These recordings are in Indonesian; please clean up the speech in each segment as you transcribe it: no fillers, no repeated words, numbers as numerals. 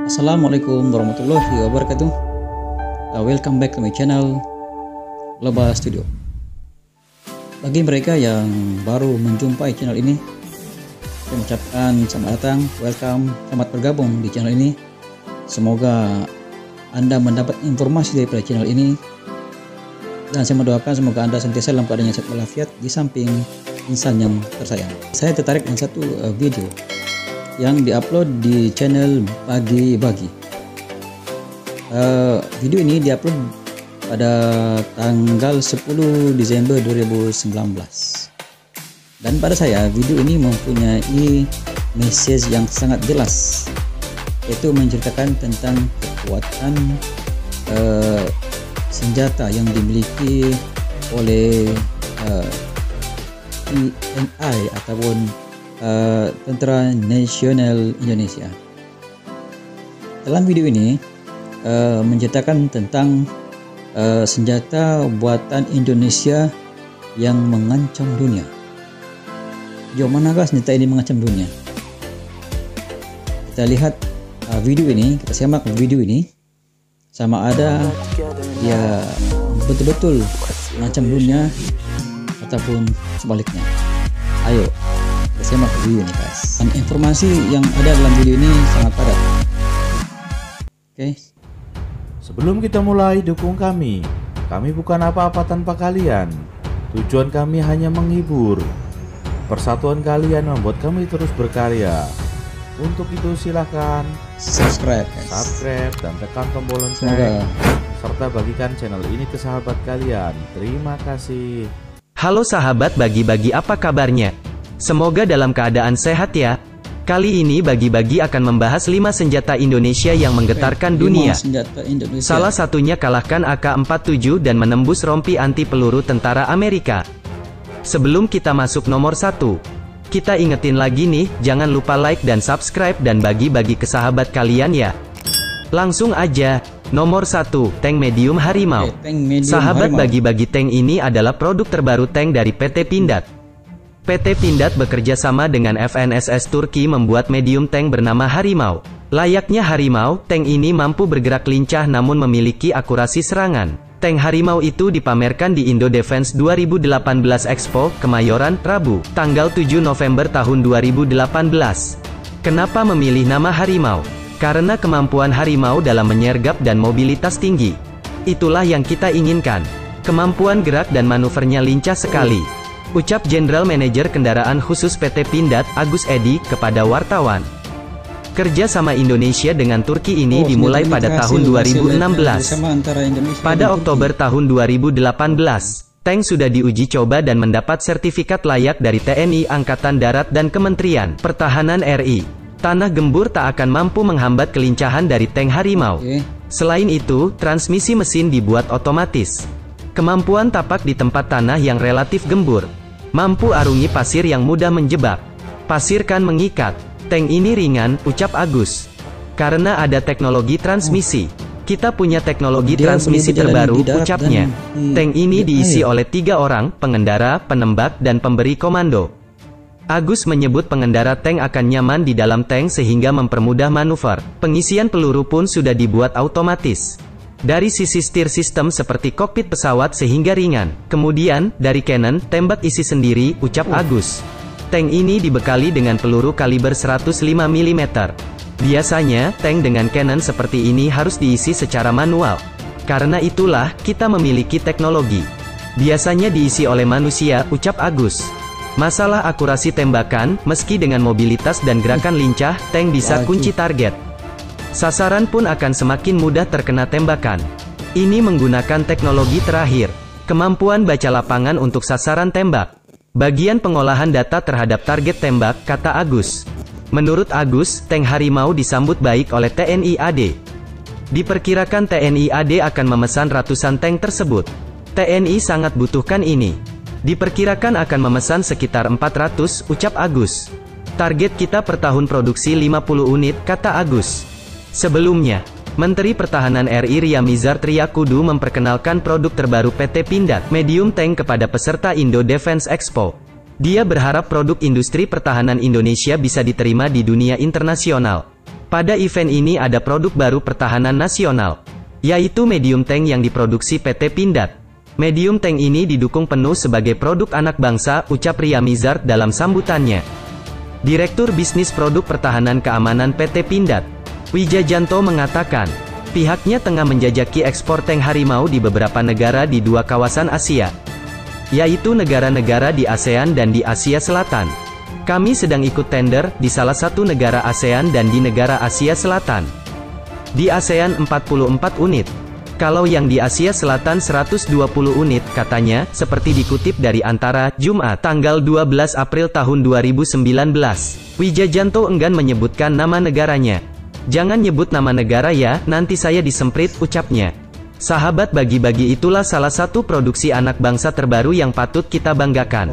Assalamualaikum warahmatullahi wabarakatuh. Welcome back to my channel Global Studio. Bagi mereka yang baru menjumpai channel ini, saya mengucapkan selamat datang, welcome, selamat bergabung di channel ini. Semoga Anda mendapat informasi daripada channel ini, dan saya mendoakan semoga Anda senantiasa dalam keadaan yang sehat walafiat di samping insan yang tersayang. Saya tertarik dengan satu video yang diupload di channel Bagi-Bagi. Video ini diupload pada tanggal 10 Desember 2019, dan pada saya video ini mempunyai message yang sangat jelas, yaitu menceritakan tentang kekuatan senjata yang dimiliki oleh TNI ataupun Tentara Nasional Indonesia. Dalam video ini menceritakan tentang senjata buatan Indonesia yang mengancam dunia. Sejauh manakah senjata ini mengancam dunia? Kita lihat video ini, kita simak video ini, sama ada dia betul-betul mengancam dunia ataupun sebaliknya. Ayo kita simak video ini guys. Dan informasi yang ada dalam video ini sangat padat. Oke. Sebelum kita mulai, dukung kami. Kami bukan apa-apa tanpa kalian. Tujuan kami hanya menghibur. Persatuan kalian membuat kami terus berkarya. Untuk itu silahkan subscribe dan tekan tombol lonceng, serta bagikan channel ini ke sahabat kalian. Terima kasih. Halo sahabat Bagi-Bagi, apa kabarnya? Semoga dalam keadaan sehat ya. Kali ini Bagi-Bagi akan membahas 5 senjata Indonesia yang menggetarkan dunia. Salah satunya kalahkan AK-47 dan menembus rompi anti peluru tentara Amerika. Sebelum kita masuk nomor 1, kita ingetin lagi nih, jangan lupa like dan subscribe dan bagi-bagi ke sahabat kalian ya. Langsung aja, nomor 1, tank medium Harimau. Sahabat Bagi-Bagi, tank ini adalah produk terbaru tank dari PT Pindad. PT Pindad bekerja sama dengan FNSS Turki membuat medium tank bernama Harimau. Layaknya Harimau, tank ini mampu bergerak lincah namun memiliki akurasi serangan. Tank Harimau itu dipamerkan di Indo Defense 2018 Expo, Kemayoran, Rabu, tanggal 7 November tahun 2018. Kenapa memilih nama Harimau? Karena kemampuan Harimau dalam menyergap dan mobilitas tinggi. Itulah yang kita inginkan. Kemampuan gerak dan manuvernya lincah sekali, ucap General Manager Kendaraan Khusus PT Pindad, Agus Edi, kepada wartawan. Kerja sama Indonesia dengan Turki ini dimulai pada tahun 2016. Pada Oktober tahun 2018, tank sudah diuji coba dan mendapat sertifikat layak dari TNI Angkatan Darat dan Kementerian Pertahanan RI. Tanah gembur tak akan mampu menghambat kelincahan dari tank Harimau. Selain itu, transmisi mesin dibuat otomatis. Kemampuan tapak di tempat tanah yang relatif gembur, mampu arungi pasir yang mudah menjebak. Pasir kan mengikat. Tank ini ringan, ucap Agus. Karena ada teknologi transmisi. Kita punya teknologi transmisi terbaru, ucapnya. Tank ini diisi oleh 3 orang, pengendara, penembak, dan pemberi komando. Agus menyebut pengendara tank akan nyaman di dalam tank sehingga mempermudah manuver. Pengisian peluru pun sudah dibuat otomatis. Dari sisi steer system seperti kokpit pesawat sehingga ringan. Kemudian, dari cannon, tembak isi sendiri, ucap Agus. Tank ini dibekali dengan peluru kaliber 105 mm. Biasanya, tank dengan cannon seperti ini harus diisi secara manual. Karena itulah, kita memiliki teknologi. Biasanya diisi oleh manusia, ucap Agus. Masalah akurasi tembakan, meski dengan mobilitas dan gerakan lincah, tank bisa kunci target. Sasaran pun akan semakin mudah terkena tembakan. Ini menggunakan teknologi terakhir, kemampuan baca lapangan untuk sasaran tembak. Bagian pengolahan data terhadap target tembak, kata Agus. Menurut Agus, tank Harimau disambut baik oleh TNI AD. Diperkirakan TNI AD akan memesan ratusan tank tersebut. TNI sangat butuhkan ini. Diperkirakan akan memesan sekitar 400, ucap Agus. Target kita per tahun produksi 50 unit, kata Agus. Sebelumnya, Menteri Pertahanan RI Ria Mizar Triakudu memperkenalkan produk terbaru PT Pindad, medium tank kepada peserta Indo Defense Expo. Dia berharap produk industri pertahanan Indonesia bisa diterima di dunia internasional. Pada event ini ada produk baru pertahanan nasional, yaitu medium tank yang diproduksi PT Pindad. Medium tank ini didukung penuh sebagai produk anak bangsa, ucap Ria Mizard dalam sambutannya. Direktur Bisnis Produk Pertahanan Keamanan PT Pindad, Wijajanto mengatakan, pihaknya tengah menjajaki ekspor tank Harimau di beberapa negara di 2 kawasan Asia, yaitu negara-negara di ASEAN dan di Asia Selatan. Kami sedang ikut tender di salah satu negara ASEAN dan di negara Asia Selatan. Di ASEAN 44 unit. Kalau yang di Asia Selatan 120 unit, katanya, seperti dikutip dari Antara, Jumat, tanggal 12 April tahun 2019. Wijajanto enggan menyebutkan nama negaranya. Jangan nyebut nama negara ya, nanti saya disemprit, ucapnya. Sahabat bagi-bagi, itulah salah satu produksi anak bangsa terbaru yang patut kita banggakan.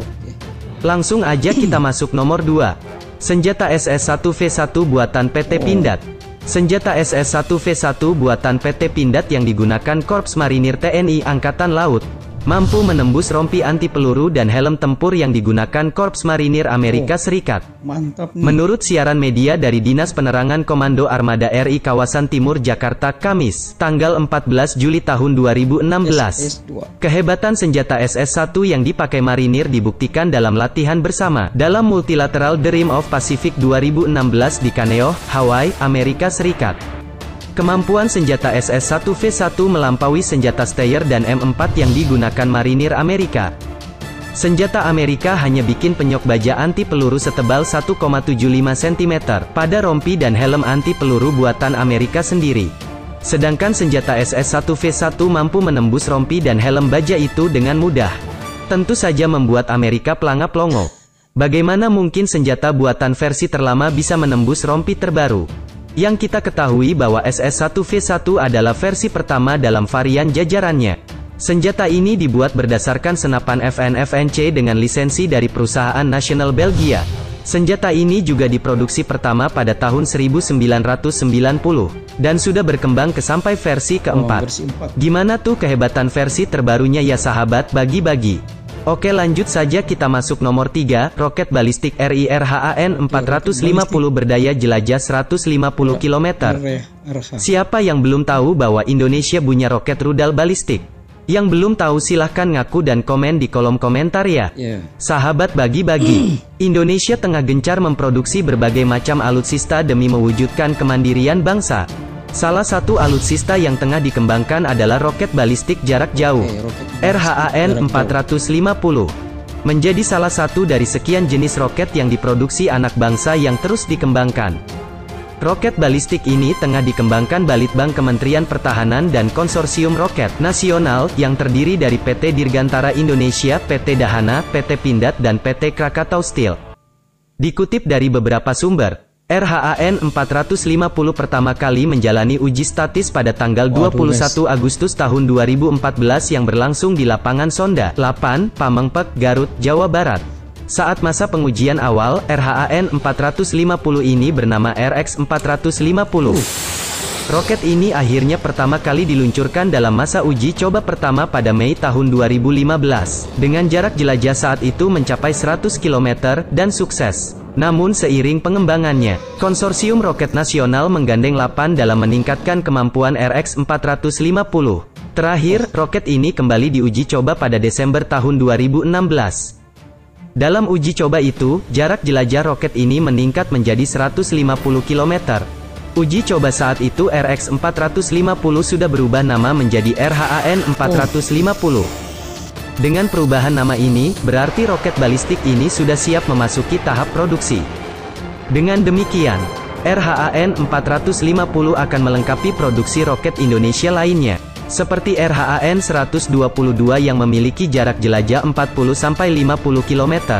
Langsung aja kita masuk nomor 2. Senjata SS-1V1 buatan PT Pindad. Senjata SS-1V1 buatan PT Pindad yang digunakan Korps Marinir TNI Angkatan Laut, mampu menembus rompi anti peluru dan helm tempur yang digunakan Korps Marinir Amerika Serikat. Mantap nih. Menurut siaran media dari Dinas Penerangan Komando Armada RI Kawasan Timur Jakarta, Kamis, tanggal 14 Juli tahun 2016. Kehebatan senjata SS-1 yang dipakai marinir dibuktikan dalam latihan bersama dalam Multilateral The Rim of Pacific 2016 di Kaneohe, Hawaii, Amerika Serikat. Kemampuan senjata SS-1V1 melampaui senjata Steyr dan M4 yang digunakan marinir Amerika. Senjata Amerika hanya bikin penyok baja anti peluru setebal 1,75 cm pada rompi dan helm anti peluru buatan Amerika sendiri. Sedangkan senjata SS-1V1 mampu menembus rompi dan helm baja itu dengan mudah. Tentu saja membuat Amerika pelangap-longo. Bagaimana mungkin senjata buatan versi terlama bisa menembus rompi terbaru? Yang kita ketahui bahwa SS-1V1 adalah versi pertama dalam varian jajarannya. Senjata ini dibuat berdasarkan senapan FN-FNC dengan lisensi dari perusahaan National Belgia. Senjata ini juga diproduksi pertama pada tahun 1990, dan sudah berkembang ke sampai versi keempat. Gimana tuh kehebatan versi terbarunya ya sahabat bagi-bagi? Oke, lanjut saja kita masuk nomor 3, roket balistik RIRHAN-450 berdaya jelajah 150 km. Siapa yang belum tahu bahwa Indonesia punya roket rudal balistik? Yang belum tahu silahkan ngaku dan komen di kolom komentar ya. Sahabat bagi-bagi, Indonesia tengah gencar memproduksi berbagai macam alutsista demi mewujudkan kemandirian bangsa. Salah satu alutsista yang tengah dikembangkan adalah roket balistik jarak jauh, RHAN-450. Menjadi salah satu dari sekian jenis roket yang diproduksi anak bangsa yang terus dikembangkan. Roket balistik ini tengah dikembangkan Balitbang Kementerian Pertahanan dan Konsorsium Roket Nasional, yang terdiri dari PT Dirgantara Indonesia, PT Dahana, PT Pindad dan PT Krakatau Steel. Dikutip dari beberapa sumber, RHAN-450 pertama kali menjalani uji statis pada tanggal 21 Agustus tahun 2014 yang berlangsung di lapangan Sonda 8, Pamengpek, Garut, Jawa Barat. Saat masa pengujian awal, RHAN-450 ini bernama RX-450. Roket ini akhirnya pertama kali diluncurkan dalam masa uji coba pertama pada Mei tahun 2015, dengan jarak jelajah saat itu mencapai 100 km, dan sukses. Namun seiring pengembangannya, Konsorsium Roket Nasional menggandeng 8 dalam meningkatkan kemampuan RX-450. Terakhir, roket ini kembali diuji coba pada Desember tahun 2016. Dalam uji coba itu, jarak jelajah roket ini meningkat menjadi 150 km. Uji coba saat itu RX-450 sudah berubah nama menjadi RHAN-450. Dengan perubahan nama ini, berarti roket balistik ini sudah siap memasuki tahap produksi. Dengan demikian, RHAN-450 akan melengkapi produksi roket Indonesia lainnya, seperti RHAN-122 yang memiliki jarak jelajah 40-50 km.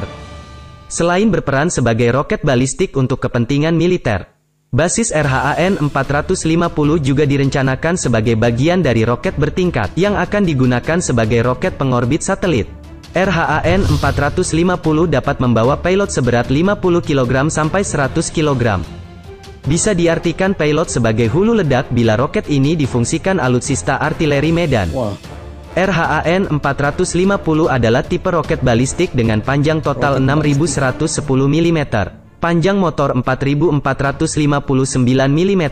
Selain berperan sebagai roket balistik untuk kepentingan militer, basis RHAN-450 juga direncanakan sebagai bagian dari roket bertingkat yang akan digunakan sebagai roket pengorbit satelit. RHAN-450 dapat membawa payload seberat 50 kg sampai 100 kg. Bisa diartikan payload sebagai hulu ledak bila roket ini difungsikan alutsista artileri medan. RHAN-450 adalah tipe roket balistik dengan panjang total 6.110 mm. Panjang motor 4459 mm.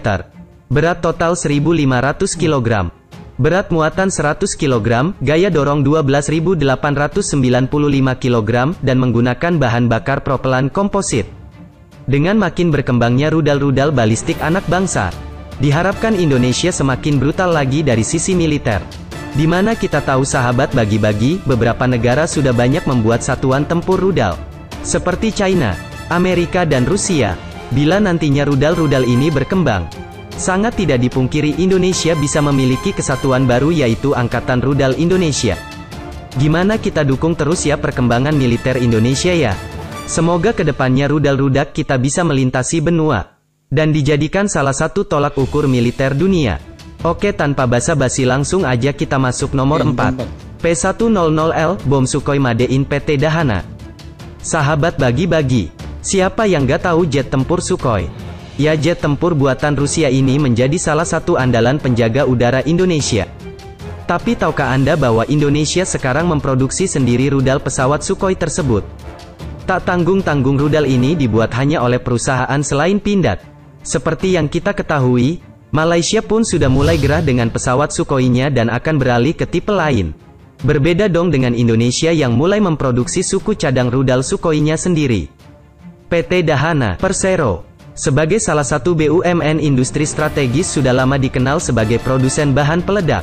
Berat total 1500 kg. Berat muatan 100 kg, gaya dorong 12.895 kg, dan menggunakan bahan bakar propelan komposit. Dengan makin berkembangnya rudal-rudal balistik anak bangsa, diharapkan Indonesia semakin brutal lagi dari sisi militer. Di mana kita tahu sahabat bagi-bagi, beberapa negara sudah banyak membuat satuan tempur rudal. Seperti China, Amerika dan Rusia. Bila nantinya rudal-rudal ini berkembang, sangat tidak dipungkiri Indonesia bisa memiliki kesatuan baru yaitu Angkatan Rudal Indonesia. Gimana kita dukung terus ya perkembangan militer Indonesia ya. Semoga kedepannya rudal-rudal kita bisa melintasi benua, dan dijadikan salah satu tolak ukur militer dunia. Oke, tanpa basa-basi langsung aja kita masuk nomor 4. P100L, bom Sukhoi made in PT Dahana. Sahabat bagi-bagi, siapa yang gak tahu jet tempur Sukhoi? Ya, jet tempur buatan Rusia ini menjadi salah satu andalan penjaga udara Indonesia. Tapi tahukah Anda bahwa Indonesia sekarang memproduksi sendiri rudal pesawat Sukhoi tersebut? Tak tanggung-tanggung rudal ini dibuat hanya oleh perusahaan selain Pindad. Seperti yang kita ketahui, Malaysia pun sudah mulai gerah dengan pesawat Sukhoi-nya dan akan beralih ke tipe lain. Berbeda dong dengan Indonesia yang mulai memproduksi suku cadang rudal Sukhoi-nya sendiri. PT Dahana Persero, sebagai salah satu BUMN industri strategis sudah lama dikenal sebagai produsen bahan peledak.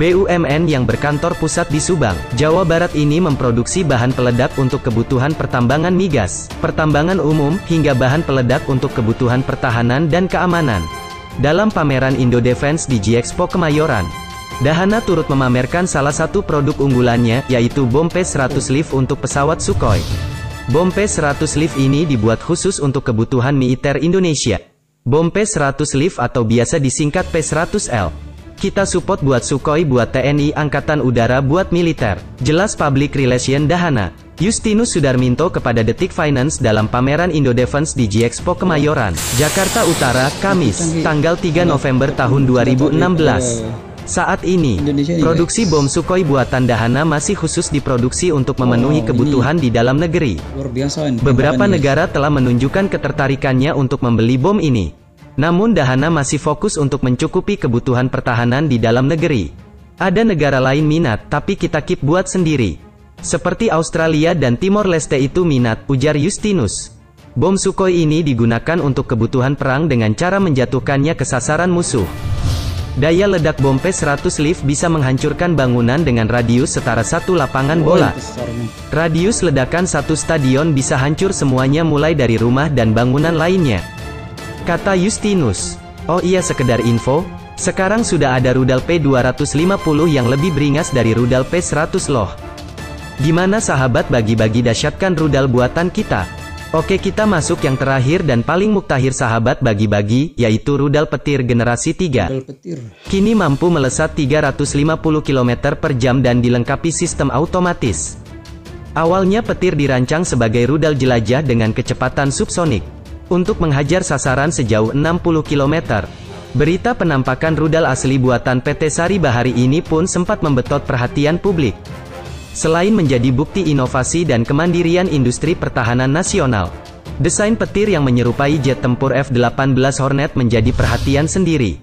BUMN yang berkantor pusat di Subang, Jawa Barat ini memproduksi bahan peledak untuk kebutuhan pertambangan migas, pertambangan umum, hingga bahan peledak untuk kebutuhan pertahanan dan keamanan. Dalam pameran Indo Defense di G-Expo Kemayoran, Dahana turut memamerkan salah satu produk unggulannya, yaitu bom P100 Leaf untuk pesawat Sukhoi. Bom P100 Leaf ini dibuat khusus untuk kebutuhan militer Indonesia. Bom P100 Leaf atau biasa disingkat P100L. Kita support buat Sukhoi, buat TNI Angkatan Udara, buat militer. Jelas Public Relation Dahana. Justinus Sudarminto kepada Detik Finance dalam pameran Indo Defense di G-Expo Kemayoran, Jakarta Utara, Kamis, tanggal 3 November tahun 2016. Saat ini, produksi bom Sukhoi buatan Dahana masih khusus diproduksi untuk memenuhi kebutuhan di dalam negeri. Beberapa negara telah menunjukkan ketertarikannya untuk membeli bom ini. Namun Dahana masih fokus untuk mencukupi kebutuhan pertahanan di dalam negeri. Ada negara lain minat, tapi kita keep buat sendiri. Seperti Australia dan Timor Leste itu minat, ujar Justinus. Bom Sukhoi ini digunakan untuk kebutuhan perang dengan cara menjatuhkannya ke sasaran musuh. Daya ledak bom P100 Leaf bisa menghancurkan bangunan dengan radius setara satu lapangan bola. Radius ledakan satu stadion bisa hancur semuanya mulai dari rumah dan bangunan lainnya. Kata Justinus. Oh iya, sekedar info, sekarang sudah ada rudal P250 yang lebih beringas dari rudal P100 loh. Gimana sahabat bagi-bagi dahsyatkan rudal buatan kita? Oke, kita masuk yang terakhir dan paling muktahir sahabat bagi-bagi, yaitu rudal petir generasi 3. Kini mampu melesat 350 km per jam dan dilengkapi sistem otomatis. Awalnya petir dirancang sebagai rudal jelajah dengan kecepatan subsonik untuk menghajar sasaran sejauh 60 km. Berita penampakan rudal asli buatan PT Sari Bahari ini pun sempat membetot perhatian publik. Selain menjadi bukti inovasi dan kemandirian industri pertahanan nasional, desain petir yang menyerupai jet tempur F-18 Hornet menjadi perhatian sendiri.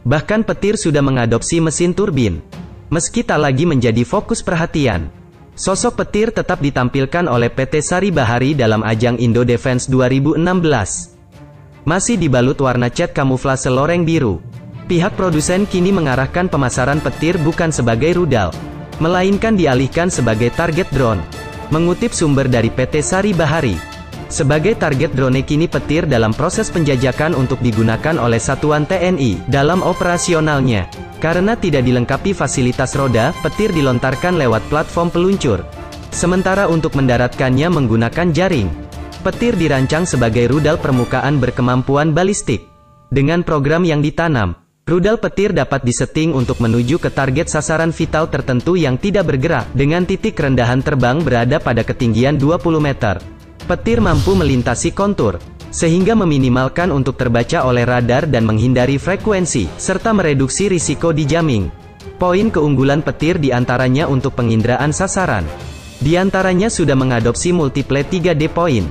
Bahkan petir sudah mengadopsi mesin turbin. Meski tak lagi menjadi fokus perhatian, sosok petir tetap ditampilkan oleh PT Sari Bahari dalam ajang Indo Defense 2016. Masih dibalut warna cat kamuflase loreng biru. Pihak produsen kini mengarahkan pemasaran petir bukan sebagai rudal, melainkan dialihkan sebagai target drone. Mengutip sumber dari PT Sari Bahari, sebagai target drone kini petir dalam proses penjajakan untuk digunakan oleh satuan TNI dalam operasionalnya. Karena tidak dilengkapi fasilitas roda, petir dilontarkan lewat platform peluncur. Sementara untuk mendaratkannya menggunakan jaring. Petir dirancang sebagai rudal permukaan berkemampuan balistik. Dengan program yang ditanam, rudal petir dapat disetting untuk menuju ke target sasaran vital tertentu yang tidak bergerak, dengan titik rendahan terbang berada pada ketinggian 20 meter. Petir mampu melintasi kontur, sehingga meminimalkan untuk terbaca oleh radar dan menghindari frekuensi, serta mereduksi risiko di jamming. Poin keunggulan petir diantaranya untuk penginderaan sasaran. Diantaranya sudah mengadopsi multiple 3D point.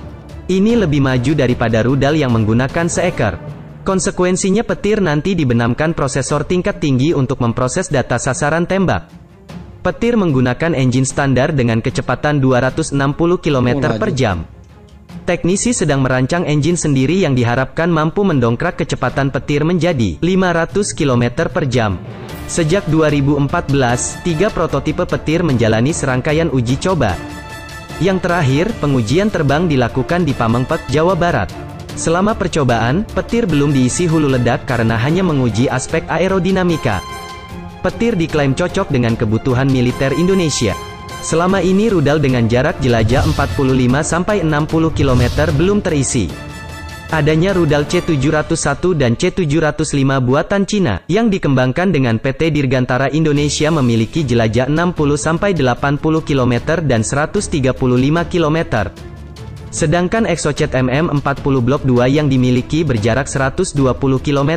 Ini lebih maju daripada rudal yang menggunakan seekor. Konsekuensinya petir nanti dibenamkan prosesor tingkat tinggi untuk memproses data sasaran tembak. Petir menggunakan engine standar dengan kecepatan 260 km per jam. Teknisi sedang merancang engine sendiri yang diharapkan mampu mendongkrak kecepatan petir menjadi 500 km per jam. Sejak 2014, 3 prototipe petir menjalani serangkaian uji coba. Yang terakhir, pengujian terbang dilakukan di Pamengpeuk, Jawa Barat. Selama percobaan, petir belum diisi hulu ledak karena hanya menguji aspek aerodinamika. Petir diklaim cocok dengan kebutuhan militer Indonesia. Selama ini rudal dengan jarak jelajah 45-60 km belum terisi. Adanya rudal C701 dan C705 buatan Cina, yang dikembangkan dengan PT Dirgantara Indonesia memiliki jelajah 60-80 km dan 135 km. Sedangkan Exocet MM40 Blok 2 yang dimiliki berjarak 120 km.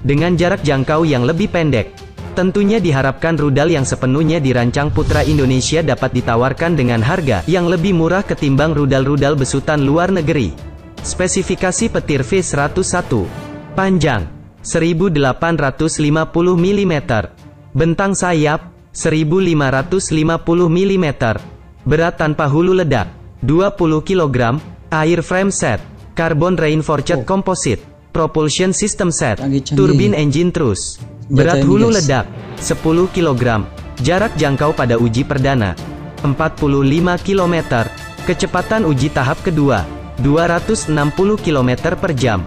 Dengan jarak jangkau yang lebih pendek. Tentunya diharapkan rudal yang sepenuhnya dirancang Putra Indonesia dapat ditawarkan dengan harga yang lebih murah ketimbang rudal-rudal besutan luar negeri. Spesifikasi petir V101. Panjang 1850 mm. Bentang sayap 1550 mm. Berat tanpa hulu ledak 20 kg. Airframe set. Carbon reinforced composite. Propulsion system set. Turbine engine truss. Berat hulu ledak 10 kg. Jarak jangkau pada uji perdana 45 km. Kecepatan uji tahap kedua 260 km per jam.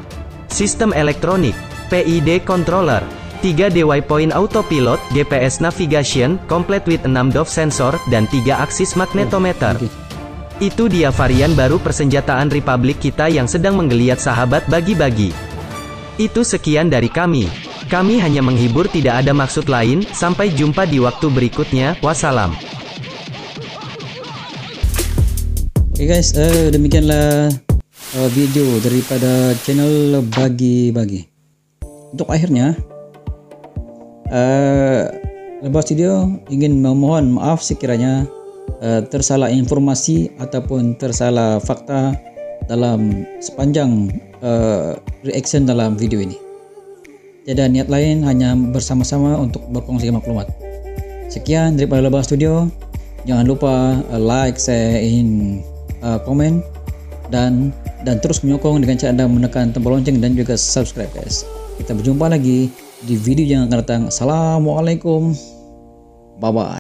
Sistem elektronik PID controller 3D waypoint autopilot, GPS navigation, complete with 6 DOF sensor, dan 3 aksis magnetometer. Itu dia varian baru persenjataan Republik kita yang sedang menggeliat sahabat bagi-bagi. Itu sekian dari kami. Kami hanya menghibur, tidak ada maksud lain. Sampai jumpa di waktu berikutnya. Wassalam. Oke guys, demikianlah video daripada channel bagi-bagi. Untuk akhirnya, Lebah Studio ingin memohon maaf sekiranya tersalah informasi ataupun tersalah fakta dalam sepanjang reaction dalam video ini. Tiada niat lain, hanya bersama-sama untuk berkongsi maklumat. Sekian daripada Lebah Studio. Jangan lupa like, share, komen, dan terus menyokong dengan cara Anda menekan tombol lonceng dan juga subscribe guys. Kita berjumpa lagi di video yang akan datang. Assalamualaikum, bye bye.